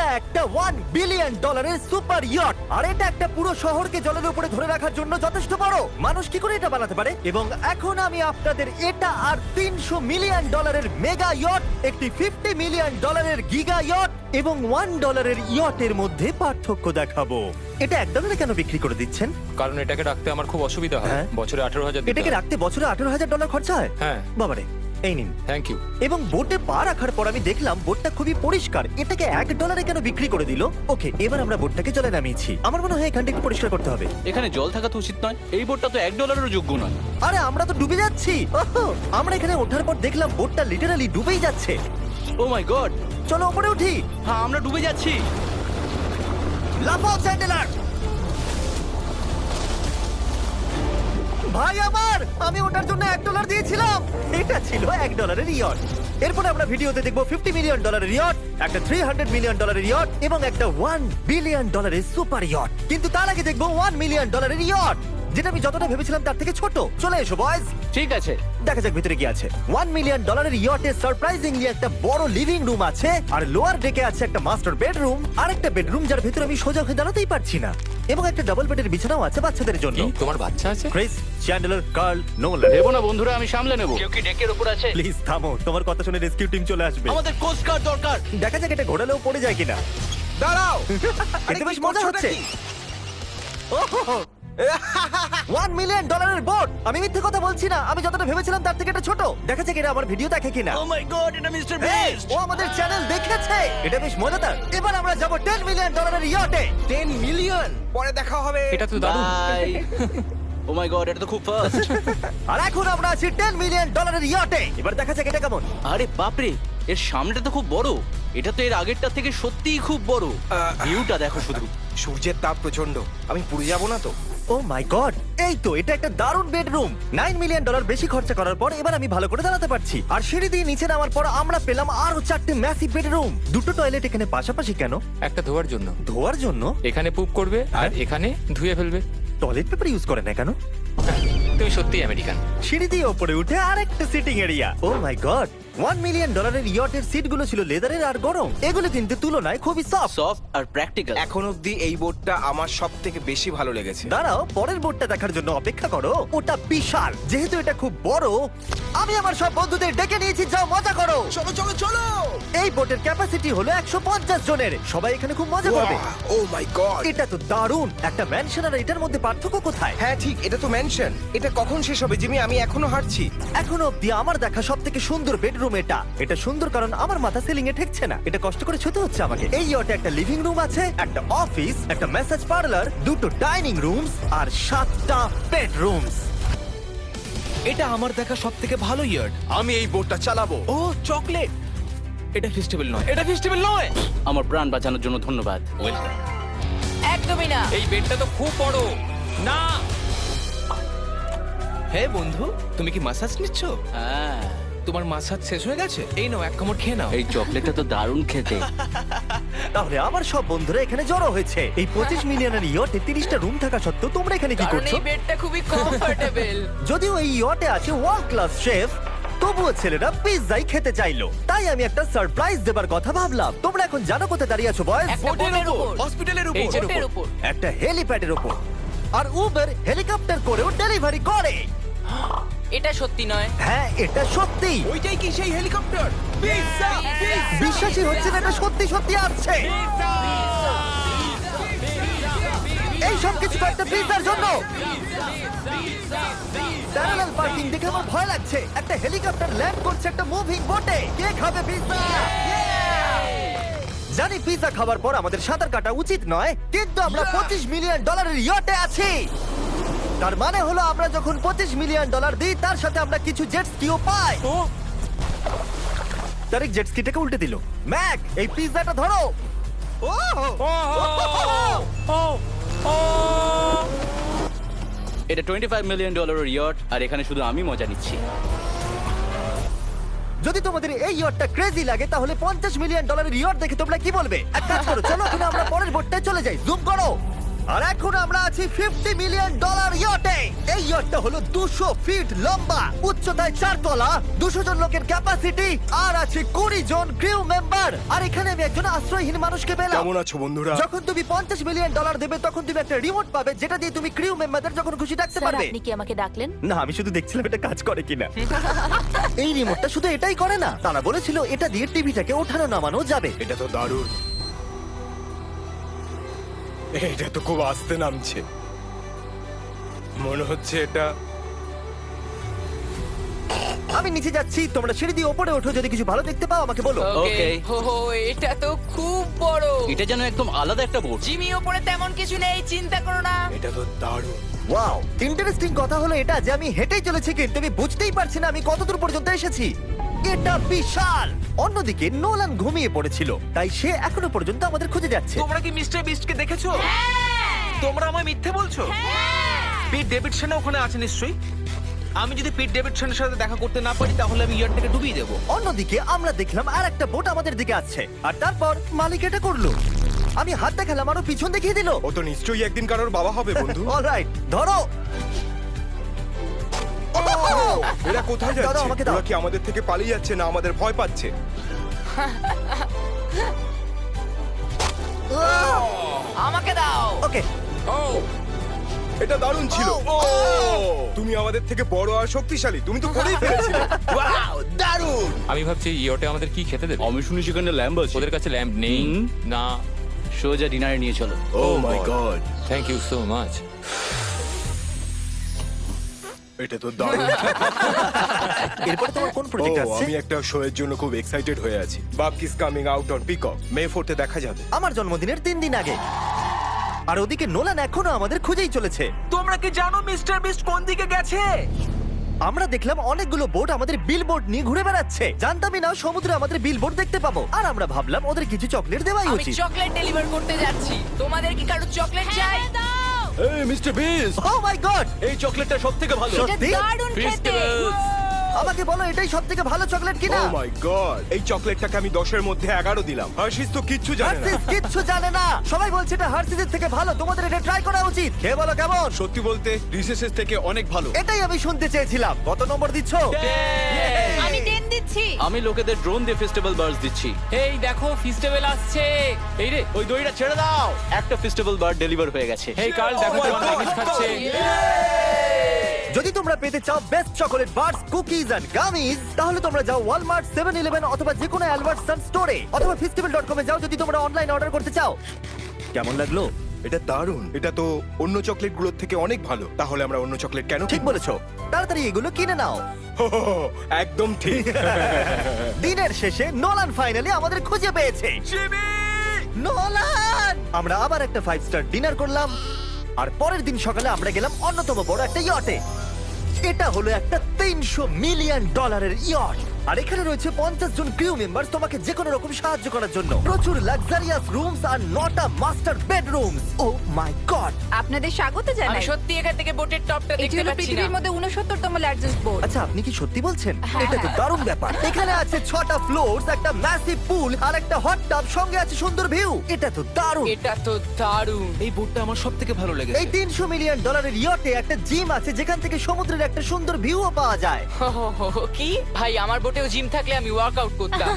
এটা একটা $1 billion super yacht, আর এটা একটা পুরো শহরকে জলের উপরে ধরে রাখার জন্য যথেষ্ট বড়। মানুষ কি করে এটা বানাতে পারে? এবং এখন আমি আপনাদের এটা আর $300 মিলিয়ন মেগা ইয়ট, একটি $50 মিলিয়ন গিগা ইয়ট এবং $1 ইয়টের মধ্যে পার্থক্য দেখাবো। এটা $1 কেন বিক্রি করে দিচ্ছেন? কারণ এটাকে রাখতে আমার খুব অসুবিধা হয়। হ্যাঁ। বছরে 18,000 এটাকে রাখতে বছরে $18,000 খরচা হয়? হ্যাঁ। বাবারে, এই নিন। Thank you. এবং বোটে পা রাখার পর আমি দেখলাম বোটটা খুবই পরিষ্কার। এটাকে $1 কেন বিক্রি করে দিল? ওকে, এবার আমরা বোটটাকে জলে নামিয়েছি। আমার মনে হয় এখানটা একটু পরিষ্কার করতে হবে। এখানে জল থাকা তো উচিত নয়। এই বোটটা তো $1 যোগ্য নয়। আরে আমরা তো ডুবে যাচ্ছি। ওহো, আমরা এখানে ওঠার পর দেখলাম বোটটা লিটারালি ডুবেই যাচ্ছে। ও মাই গড, চলো উপরে উঠি। হ্যাঁ আমরা ডুবে যাচ্ছি। লাফাও চ্যান্ডেলার। ভাই আমার, আমি ওটার জন্য $1 দিয়েছিলাম। এটা ছিল $1 ইয়ট। এরপরে আমরা ভিডিওতে দেখবো $50 মিলিয়ন ইয়ট, একটা $300 মিলিয়ন ইয়ট এবং একটা $1 বিলিয়ন সুপার ইয়ট। কিন্তু তার আগে দেখবো $1 মিলিয়ন ইয়ট, যেটা আমি যতটা ভেবেছিলাম তার থেকে ছোট। চলে এসো বয়স, ঠিক আছে, দেখা যাক ভিতরে কি আছে। $1 মিলিয়ন ইয়টে সারপ্রাইজিংলি একটা বড় লিভিং রুম আছে, আর লোয়ার ডেকে আছে একটা মাস্টার বেডরুম, আর একটা বেডরুম যার ভিতরে আমি সোজা হয়ে দাঁড়াতেই পারছি না, এবং একটা ডাবল বেডের বিছানাও আছে বাচ্চাদের জন্য। কি তোমার বাচ্চা আছে? Chris, Chandler, Carl, Nolan. ভেবো না বন্ধুরা, আমি সামলে নেব। কেউ কি ডেকের উপর আছে? প্লিজ থামো, তোমার কথা শুনে রেস্কিউ টিম চলে আসবে। আমাদের কোস্ট গার্ড দরকার। দেখা যাক এটা ঘোরালেও পড়ে যায় কিনা। দাঁড়াও। এটা বেশ মজা হচ্ছে। $1 মিলিয়ন বোট। আমি মিথ্যে কথা বলছি না, আমি যতটা ভেবেছিলাম তার থেকে এটা ছোট। দেখা যাক এটা আমার ভিডিও দেখে কিনা। ও মাই গড, এটা মিস্টার এই, বিস্ট। ও আমাদের চ্যানেল দেখেছে। এটা বেশ মজাদার। এবার আমরা যাব $10 মিলিয়ন ইয়টে। 10 মিলিয়ন পরে দেখা হবে। এটা তো দারুণ। বাই। ও মাই গড, এটা তো খুব ফাস্ট। আর এখন আমরা আছি $10 মিলিয়ন ইয়টে। এবার দেখা যাক এটা কেমন। আরে বাপরে, এর সামনেটা তো খুব বড়। এটা তো এর আগেরটা থেকে সত্যিই খুব বড়। ভিউটা দেখো শুধু। সূর্যের তাপ প্রচন্ড, আমি পুড়ে যাব না তো? ও মাই গড, এই তো এটা একটা দারুণ বেডরুম। $9 মিলিয়ন বেশি খরচা করার পর এবার আমি ভালো করে দাঁড়াতে পারছি। আর সিঁড়ি দিয়ে নিচে নামার পর আমরা পেলাম আরো 4টে ম্যাসিভ বেডরুম। দুটো টয়লেট এখানে পাশাপাশি কেন? একটা ধোয়ার জন্য। ধোয়ার জন্য? এখানে পুপ করবে আর এখানে ধুয়ে ফেলবে। টয়লেট পেপার ইউজ করে না কেন? তুমি সত্যিই আমেরিকান। সিঁড়ি দিয়ে ওপরে উঠে আরেকটা sitting area. O my god, $1 million ইয়টের সিটগুলো ছিল লেদারের আর গরম। এগুলো কিন্তু তুলনায় খুবই সফট। সফট আর প্র্যাকটিক্যাল। এখন অবধি এই বোটটা আমার সব থেকে বেশি ভালো লেগেছে। দাঁড়াও, পরের বোর্ডটা দেখার জন্য অপেক্ষা করো। ওটা বিশাল। যেহেতু এটা খুব বড়, আমি আমার সব বন্ধুদের ডেকে নিয়েছি, যাও মজা করো। চলো চলো চলো। এই বোটের ক্যাপাসিটি হলো 150 জনের। সবাই এখানে খুব মজা করবে। ও মাই গড, এটা তো দারুণ। একটা ম্যানশন আর এটার মধ্যে পার্থক্য কোথায়? হ্যাঁ ঠিক, এটা তো ম্যানশন। এটা কখন শেষ হবে জিমি? আমি এখনো হাঁটছি। এখনো অব্দি আমার দেখা সব থেকে সুন্দর বেডরুম এটা। এটা সুন্দর কারণ আমার মাথা সিলিং এ ঠেকছে না। এটা কষ্ট করে ছুতে হচ্ছে আমাকে। এই ইয়টে একটা লিভিং রুম আছে, একটা অফিস, একটা ম্যাসাজ পার্লার, দুটো ডাইনিং রুমস আর 7টা বেডরুমস। এটা আমার দেখা সব থেকে ভালো ইয়ার্ড। আমি এই বোটটা চালাবো। ও চকলেট। এটা ফেস্টিভ্যাল নয়, এটা ফেস্টিভ্যাল নয়। আমার প্রাণ বাঁচানোর জন্য ধন্যবাদ। একদমই না। এই বেডটা তো খুব বড়। না, হে বন্ধু, তুমি কি মাসাজ নিচ্ছ? হ্যাঁ, তোমার মাসাজ শেষ হয়ে গেছে? এই নাও, এক কামড় খেয়ে নাও। এই চকলেটটা তো দারুণ খেতে। তাহলে আমার সব বন্ধুরা এখানে জড়ো হয়েছে। এই 25 মিলিয়নের ইয়টে 30টা রুম থাকা সত্ত্বেও তোমরা এখানে কি কারণ করছো? এই বেডটা খুবই কমফোর্টেবল। যদিও এই ইয়টে আছে ওয়ার্ল্ড ক্লাস শেফ, তবুও ছেলেরা পিৎজাই খেতে চাইলো। তাই আমি একটা সারপ্রাইজ দেবার কথা ভাবলাম। তোমরা এখন জানো কোথায় দাঁড়িয়ে আছো বয়স? একটা বোটের উপর, হসপিটালের এই উপর। যে বোটের উপর। একটা হেলিপ্যাডের উপর। আর উবের হেলিকপ্টার করেও ডেলিভারি করে। এটা সত্যি নয়। হ্যাঁ, এটা সত্যি। ওইটাই কি সেই হেলিকপ্টার? Pizza, pizza. বিশ্বাসই হচ্ছে না এটা সত্যি সত্যি আসছে। এই সব কিছু একটা পিৎজার জন্য। প্যারালাল পার্কিং দেখে আমার ভয় লাগছে। একটা হেলিকপ্টার ল্যান্ড করছে একটা মুভিং বোটে। কে খাবে পিৎজা? জানি পিৎজা খাবার পর আমাদের সাঁতার কাটা উচিত নয়, কিন্তু আমরা $25 মিলিয়ন ইয়টে আছি। তার মানে হলো আমরা যখন $25 মিলিয়ন দিই, তার সাথে আমরা কিছু জেট স্কিও পাই। তারিক জেট স্কিটাকে উল্টে দিল। ম্যাক, এই পিৎজাটা ধরো। এটা $25 মিলিয়ন ইয়ট, আর এখানে শুধু আমি মজা নিচ্ছি। যদি তোমাদের এই ইয়টটা ক্রেজি লাগে, তাহলে $50 মিলিয়ন ইয়ট দেখে তোমরা কি বলবে? এক কাজ করো, চলো এখন আমরা পরের বোটটায় চলে যাই। জুম করো। আর এখন আমরা আছি $50 মিলিয়ন ইয়টে। এই ইয়টটা হলো 200 ফিট লম্বা, উচ্চতায় 4 তলা, 200 জন লোকের ক্যাপাসিটি, আর আছে 20 জন ক্রিউ মেম্বার। আর এখানে আমি একজন আশ্রয়হীন মানুষকে পেলাম। কেমন আছো বন্ধুরা? যখন তুমি $50 মিলিয়ন দেবে তখন তুমি একটা রিমোট পাবে, যেটা দিয়ে তুমি ক্রিউ মেম্বারদের যখন খুশি ডাকতে স্যার পারবে। আপনি কি আমাকে ডাকলেন? না, আমি শুধু দেখছিলাম এটা কাজ করে কিনা। এই রিমোটটা শুধু এটাই করে না, তারা বলেছিল এটা দিয়ে টিভিটাকে ওঠানো নামানো যাবে। এটা তো দারুণ। এটা তো খুব আস্তে নামছে, মনে হচ্ছে এটা। আমি নিচে যাচ্ছি, তোমরা সিঁড়ি দিয়ে ওপরে ওঠো, যদি কিছু ভালো দেখতে পাও আমাকে বলো। ওকে। ওহো, এটা তো খুব বড়। এটা যেন একদম আলাদা একটা বোর্ড। জিমি ওপরে তেমন কিছু নেই, চিন্তা করো না। এটা তো দারুণ। ওয়াও, ইন্টারেস্টিং কথা হলো এটা যে আমি হেঁটেই চলেছি, কিন্তু আমি বুঝতেই পারছি না আমি কতদূর পর্যন্ত এসেছি। এটা বিশাল। অন্যদিকে নোলান ঘুমিয়ে পড়েছিল, তাই সে এখনো পর্যন্ত আমাদের খুঁজে যাচ্ছে। তোমরা কি মিস্টার বিস্টকে দেখেছো? তোমরা আমায় মিথ্যে বলছো? পিট ডেভিডসনও ওখানে আছে নিশ্চয়ই। আমি যদি পিট ডেভিডসনের সাথে দেখা করতে না পারি তাহলে আমি ইয়ারটাকে ডুবিয়ে দেবো। অন্যদিকে আমরা দেখলাম আর একটা বোট আমাদের দিকে আসছে, আর তারপর মালিক এটা করলো। আমি হাত দেখালাম, আরো পিছন দেখিয়ে দিল। ও তো নিশ্চয়ই একদিন কারোর বাবা হবে বন্ধু। অলরাইট, ধরো। এরা কোথায় দাও, যাচ্ছে? আমাকে দাও। ওরা কি আমাদের থেকে পালিয়ে যাচ্ছে না আমাদের ভয় পাচ্ছে? আমাকে দাও। ওকে, ও এটা দারুণ ছিল। ও! তুমি আমাদের থেকে বড় আর শক্তিশালী, তুমি তো করেই ফেলেছিলে। ওয়াও, দারুণ। আমি ভাবছি ইয়োটে আমাদের কি খেতে দেবে। আমি শুনি সেখানে ল্যাম্ব আছে। ওদের কাছে ল্যাম্প নেই। হুম। না। সোজা ডিনারে নিয়ে চলো। Oh my god, thank you so much. এটা তো দারুণ। এরপর তোমার কোন ও, প্রজেক্ট আছে? আমি একটা শো এর জন্য খুব এক্সাইটেড হয়ে আছি। Bupkis coming out on Peacock, May 4 তে দেখা যাবে। আমার জন্মদিনের 3 দিন আগে। আর ওদিকে নোলান এখনো আমাদের খুঁজেই চলেছে। তোমরা কি জানো মিস্টার বিস্ট কোন দিকে গেছে? আমরা দেখলাম অনেকগুলো বোট আমাদের বিলবোর্ড নিয়ে ঘুরে বেড়াচ্ছে। জানতামই না সমুদ্রে আমাদের বিলবোর্ড দেখতে পাবো। আর আমরা ভাবলাম ওদের কিছু চকলেট দেওয়াই আমি উচিত। চকলেট ডেলিভার করতে যাচ্ছি। তোমাদের কি কারো চকলেট চাই? এই mister beast, O my god, এই চকলেটটা সবথেকে ভালো। এটা সত্যি? দারুণ খেতে। Festivals! আমাকে বলো এটাই সবথেকে ভালো চকলেট কিনা? ও মাই গড, এই চকলেটটাকে আমি 10 এর মধ্যে 11 দিলাম। হার্শিস তো কিচ্ছু জানে না। হার্সিস কিচ্ছু জানে না। সবাই বলছে এটা হার্সিসের থেকে ভালো, তোমাদের এটা ট্রাই করা উচিত। খেয়ে বলো কেমন। সত্যি বলতে রিসেসের থেকে অনেক ভালো। এটাই আমি শুনতে চেয়েছিলাম। কত নম্বর দিচ্ছ? আমি 10 দিচ্ছি। আমি লোকেদের ড্রোন দিয়ে ফেস্টিভ্যাল বার্স দিচ্ছি। এই দেখো ফেস্টিভ্যাল আসছে। এই রে, ওই দড়িটা ছেড়ে দাও। একটা ফেস্টিভ্যাল বার ডেলিভার হয়ে গেছে। এই কার্ল দেখো Oh my তোমার God! ম্যাগিস খাচ্ছে। যদি তোমরা পেতে চাও best chocolate bars, cookies and gummies, তাহলে তোমরা যাও ওয়ালমার্ট, 7-Eleven অথবা যে কোনো অ্যালবার্টসন স্টোরে, অথবা festival.com এ যাও যদি তোমরা অনলাইন অর্ডার করতে চাও। কেমন লাগলো? এটা দারুণ। এটা তো অন্য চকলেটগুলোর থেকে অনেক ভালো। তাহলে আমরা অন্য চকলেট কেন ঠিক বলেছো, তাড়াতাড়ি এগুলো কিনে নাও। একদম ঠিক। দিনের শেষে নোলান ফাইনালি আমাদের খুঁজে পেয়েছে। নোলান! আমরা আবার একটা 5 স্টার ডিনার করলাম, আর পরের দিন সকালে আমরা গেলাম অন্যতম বড় একটা ইয়টে। এটা হলো একটা $300 মিলিয়ন ইয়ট, আর এখানে রয়েছে 50 জন ক্রিউ মেম্বার তোমাকে যে কোনো রকম সাহায্য করার জন্য। প্রচুর luxurious rooms R 9টা master bedrooms. O my god! আপনাদের স্বাগত আমি জানাই। সত্যি এখান থেকে বোটের টপটা এটি দেখতে হলো পাচ্ছি না। পৃথিবীর মধ্যে 69তম লার্জেস্ট বোট। আচ্ছা, আপনি কি সত্যি বলছেন? হ্যাঁ। এটা তো দারুণ ব্যাপার। এখানে আছে 6টা ফ্লোরস, একটা ম্যাসিভ পুল আর একটা হট টাব, সঙ্গে আছে সুন্দর ভিউ। এটা তো দারুণ। এটা তো দারুণ। এই বোটটা আমার সবথেকে ভালো লেগেছে। এই $300 মিলিয়ন ইয়টে একটা জিম আছে, যেখান থেকে সমুদ্রের একটা সুন্দর ভিউও পাওয়া যায়। কি ভাই, আমার বোটেও জিম থাকলে আমি ওয়ার্কআউট করতাম।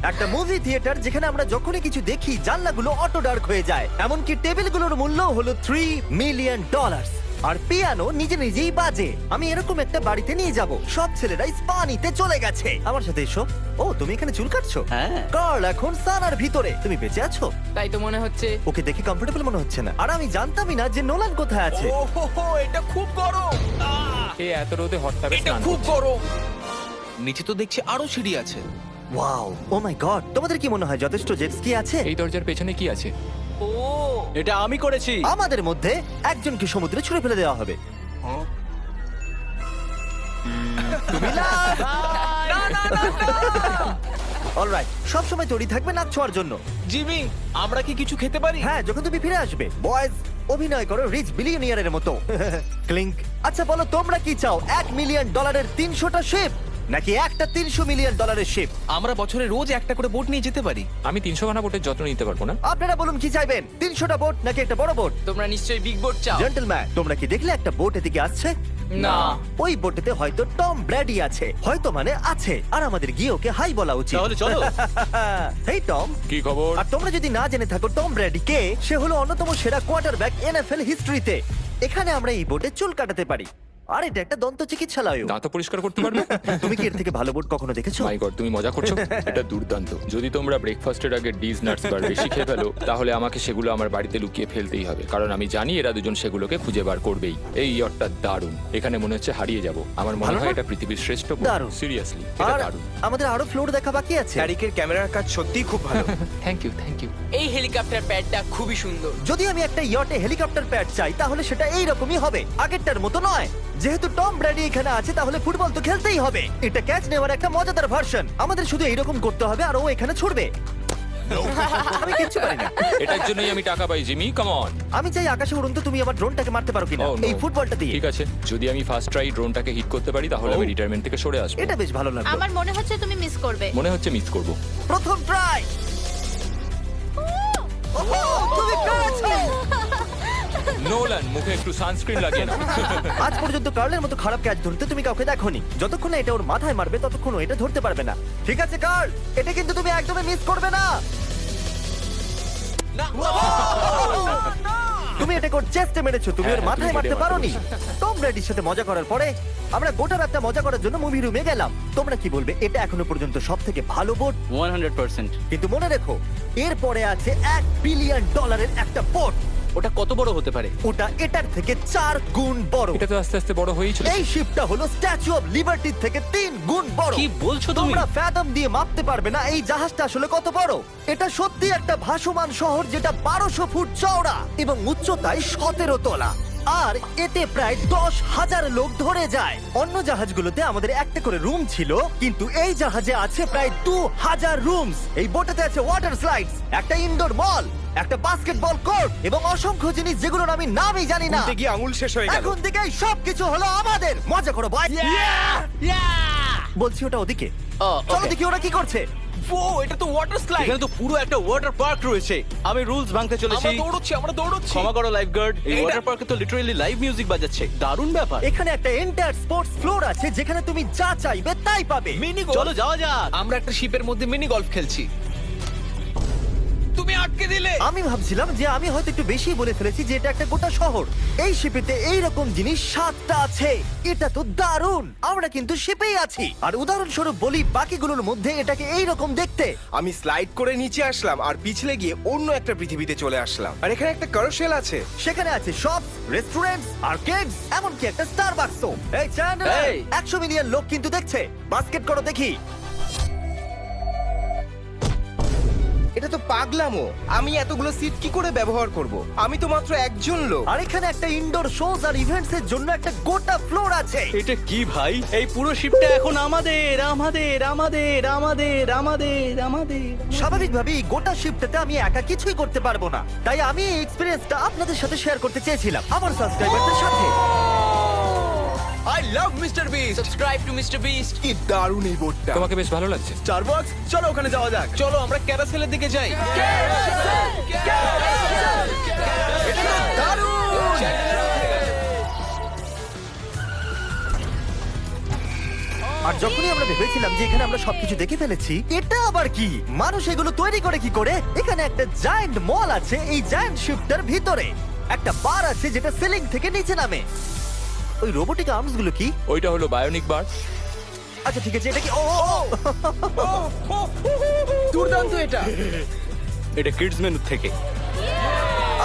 একটা মুভি থিয়েটার, যেখানে আমরা যখনই কিছু দেখি জানলাগুলো অটো ডার্ক হয়ে যায়। এমনকি টেবিলগুলোর মূল্য হলো $3 মিলিয়ন। আর পিয়ানো নিজে নিজেই বাজে। আমি এরকম একটা বাড়িতে নিয়ে যাব। সব ছেলেরাই স্পা নিতে চলে গেছে। আমার সাথে এসো। ও, তুমি এখানে চুল কাটছো? হ্যাঁ। কার্ল এখন সানার ভিতরে। তুমি বেঁচে আছো? তাই তো মনে হচ্ছে। ওকে দেখে কমফোর্টেবল মনে হচ্ছে না। আর আমি জানতামই না যে নোলান কোথায় আছে। ওহো, এটা খুব গরম। এই এত রোদে হট টাবে এটা স্নান খুব করছে। গরম। নিচে তো দেখছি আরো সিঁড়ি আছে। Wow, O my god! তোমাদের কি মনে হয় যথেষ্ট জেট স্কি আছে? এই দরজার পেছনে কি আছে? ও এটা আমি করেছি। আমাদের মধ্যে একজনকে সমুদ্রে ছুঁড়ে ফেলে দেওয়া হবে। তুমি লাভ। অলরাইট, সব সময় তৈরি থাকবে নাক ছোঁয়ার জন্য। জিমি, আমরা কি কিছু খেতে পারি? হ্যাঁ, যখন তুমি ফিরে আসবে। বয়েজ, অভিনয় করো রিচ বিলিয়নিয়ারের মতো। ক্লিংক। আচ্ছা বলো, তোমরা কি চাও? $1 মিলিয়ন 300টা শিপ, নাকি একটা $300 মিলিয়ন শিপ? আমরা বছরে রোজ একটা করে বোট নিয়ে যেতে পারি। আমি 300 খানা বোটের যত্ন নিতে পারবো না। আপনারা বলুন কি চাইবেন, 300টা বোট নাকি একটা বড় বোট? তোমরা নিশ্চয়ই বিগ বোট চাও। জেন্টলম্যান, তোমরা কি দেখলে একটা বোট এদিকে আসছে? না। ওই বোটেতে হয়তো টম ব্র্যাডি আছে, হয়তো মানে আছে, আর আমাদের গিয়ে ওকে হাই বলা উচিত। তাহলে চলো। হেই টম। কি খবর? আর তোমরা যদি না জেনে থাকো টম ব্র্যাডি কে, সে হলো অন্যতম সেরা কোয়ার্টারব্যাক NFL হিস্ট্রিতে। এখানে আমরা এই বোটে চুল কাটাতে পারি, আর এটা একটা দন্ত চিকিৎসালয়। দাঁত পরিষ্কার করতে পারবে? তুমি কি এর থেকে ভালো বোট কখনো দেখেছো? মাই গড, তুমি মজা করছো? এটা দুর্দান্ত। যদি তোমরা ব্রেকফাস্টের আগে ডিজ নাটস বার বেশি খেয়ে ফেলো, তাহলে আমাকে সেগুলো আমার বাড়িতে লুকিয়ে ফেলতেই হবে, কারণ আমি জানি এরা দুজন সেগুলোকে খুঁজে বার করবেই। এই ইয়টটা দারুণ, এখানে মনে হচ্ছে হারিয়ে যাব। আমার মনে ভালো হয় না? এটা পৃথিবীর শ্রেষ্ঠ দারুণ। সিরিয়াসলি, এটা আর দারুণ। আমাদের আরো ফ্লোর দেখা বাকি আছে। ট্যারিকের ক্যামেরার কাজ সত্যিই খুব ভালো। Thank you, thank you. এই হেলিকপ্টার প্যাডটা খুবই সুন্দর। যদি আমি একটা ইয়টে হেলিকপ্টার প্যাড চাই, তাহলে সেটা এইরকমই হবে, আগেরটার মতো নয়। যেহেতু টম ব্র্যাডি এখানে আছে, তাহলে ফুটবল তো খেলতেই হবে। এটা ক্যাচ নেওয়ার একটা মজাদার ভার্সন। আমাদের শুধু এইরকম করতে হবে আর ও এখানে ছুটবে। আমি কিচ্ছু পারি না। এটার জন্যই আমি টাকা পাই, জিমি, কাম অন। আমি চাই আকাশে উড়ুন, তো তুমি আমার ড্রোনটাকে মারতে পারো কিনা Oh, no. এই ফুটবলটা দিয়ে। ঠিক আছে, যদি আমি ফার্স্ট ট্রাই ড্রোনটাকে হিট করতে পারি, তাহলে আমি রিটায়ারমেন্ট থেকে সরে আসবো। এটা বেশ ভালো লাগলো। আমার মনে হচ্ছে তুমি মিস করবে। মনে হচ্ছে মিস করব। প্রথম ট্রাই। তুমি পেরেছো। নোলান, মুখে একটু সানস্ক্রিন লাগিয়ে নাও। আজ পর্যন্ত কার্লের মতো খারাপ ক্যাচ ধরতে তুমি কাউকে দেখোনি। যতক্ষণ না এটা ওর মাথায় মারবে, ততক্ষণ ও এটা ধরতে পারবে না। ঠিক আছে কার্ল, এটা কিন্তু তুমি একদমই মিস করবে না। তুমি এটা কোর চেস্টে মেরেছো, তুমি ওর হ্যাঁ, মাথায় তুমি মারতে হেডে পারোনি। মারতে টম ব্র্যাডির সাথে মজা করার পরে আমরা গোটা রাতটা মজা করার জন্য মুভি রুমে গেলাম। তোমরা কি বলবে, এটা এখনো পর্যন্ত সব থেকে ভালো বোট? 100%। কিন্তু মনে রেখো, এরপরে আছে $1 বিলিয়ন একটা বোট। ওটা কত বড় হতে পারে? ওটা এটার থেকে 4 গুণ বড়। এটা তো আস্তে আস্তে বড় হয়েই চলেছে। এই শিপটা হলো স্ট্যাচু অফ লিবার্টির থেকে 3 গুণ বড়। কি বলছো তুমি? তোমরা ফ্যাথম দিয়ে মাপতে পারবে না এই জাহাজটা আসলে কত বড়। এটা সত্যি একটা ভাসমান শহর, যেটা 1200 ফুট চওড়া এবং উচ্চতায় 17 তলা। আর এতে প্রায় 10,000 লোক ধরে যায়। অন্য জাহাজগুলোতে আমাদের একটা করে রুম ছিল, কিন্তু এই জাহাজে আছে প্রায় 2000 রুমস। এই বোটেতে আছে ওয়াটার স্লাইডস, একটা ইনডোর মল, একটা বাস্কেটবল কোর্ট এবং অসংখ্য জিনিস যেগুলোর আমি নামই জানি না। উঠতে গিয়ে আঙুল শেষ হয়ে গেল। এখন থেকেই সবকিছু হলো আমাদের। মজা করো ভাই। বলছি ওটা ওদিকে। চলো দেখি ওরা কি করছে। ও, এটা তো ওয়াটার স্লাইড। এখানে তো পুরো একটা ওয়াটার পার্ক রয়েছে। আমি রুলস ভাঙতে চলেছি। আমরা দৌড়চ্ছি। ক্ষমা করো লাইফগার্ড, এই এটা- ওয়াটার পার্কে তো লিটারালি লাইভ মিউজিক বাজাচ্ছে। দারুণ ব্যাপার। এখানে একটা এন্টায়ার স্পোর্টস ফ্লোর আছে, যেখানে তুমি যা চাইবে তাই পাবে। মিনি চলো যাওয়া যাক। আমরা একটা শিপের মধ্যে মিনি গলফ খেলছি। তুমি আটকে দিলে। আমি ভাবছিলাম যে আমি হয়তো একটু বেশি বলে ফেলেছি, যে এটা একটা গোটা শহর। এই শিপেতে এইরকম জিনিস 7টা আছে। এটা তো দারুণ। আমরা কিন্তু শিপেই আছি। আর উদাহরণস্বরূপ বলি, বাকিগুলোর মধ্যে এটাকে এইরকম দেখতে। আমি স্লাইড করে নিচে আসলাম আর পিছলে গিয়ে অন্য একটা পৃথিবীতে চলে আসলাম। আর এখানে একটা কারোসেল আছে। সেখানে আছে শপ, রেস্টুরেন্টস, আর্কেডস, এমনকি একটা স্টারবাকসও। এই চ্যান্ডেলার, এই। 100 মিলিয়ন লোক কিন্তু দেখছে। বাস্কেট করো দেখি। এটা তো পাগলামো। আমি এতগুলো সিট কি করে ব্যবহার করব? আমি তো মাত্র একজন লোক। আর এখানে একটা ইনডোর শোজ আর ইভেন্টস এর জন্য একটা গোটা ফ্লোর আছে। এটা কি ভাই? এই পুরো শিপটা এখন আমাদের আমাদের আমাদের আমাদের আমাদের আমাদের। স্বাভাবিকভাবেই গোটা শিফটটাতে আমি একা কিছুই করতে পারবো না, তাই আমি এই এক্সপেরিয়েন্সটা আপনাদের সাথে শেয়ার করতে চেয়েছিলাম, আমার সাবস্ক্রাইবারদের সাথে। I love mister beast. Subscribe to mister beast. কি দারুণ এই বোটটা। তোমাকে বেশ ভালো লাগছে। স্টারবাকস, চলো ওখানে যাওয়া যাক। চলো আমরা ক্যারাসেলের দিকে যাই। আর যখনই আমরা ভেবেছিলাম যে এখানে আমরা সবকিছু দেখে ফেলেছি, এটা আবার কি? মানুষ এগুলো তৈরি করে কি করে? এখানে একটা জায়ান্ট মল আছে এই জায়ান্ট শিফটার ভিতরে। একটা বার আছে যেটা সিলিং থেকে নিচে নামে। ওই রোবোটিক আর্মস গুলো কি? ওইটা হলো বায়োনিক বার। আচ্ছা ঠিক আছে, এটা কি? ও দুর্দান্ত এটা। এটা কিডস মেনু থেকে।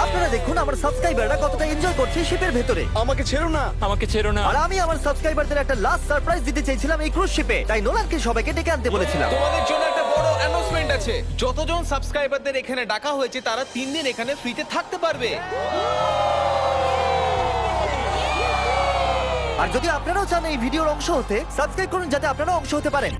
আপনারা দেখুন আমার সাবস্ক্রাইবাররা কতটা এনজয় করছে শিপের ভেতরে। আমাকে ছেড়ো না। আমাকে ছেড়ো না। আর আমি আমার সাবস্ক্রাইবারদের একটা লাস্ট সারপ্রাইজ দিতে চাইছিলাম এই ক্রুজ শিপে, তাই নোলানকে সবাইকে ডেকে আনতে বলেছিলাম। তোমাদের জন্য একটা বড় অ্যানাউন্সমেন্ট আছে। যতজন সাবস্ক্রাইবারদের এখানে ডাকা হয়েছে, তারা 3 দিন এখানে ফ্রিতে থাকতে পারবে। আর যদি আপনারাও চান এই ভিডিওর অংশ হতে, সাবস্ক্রাইব করুন যাতে আপনারাও অংশ হতে পারেন।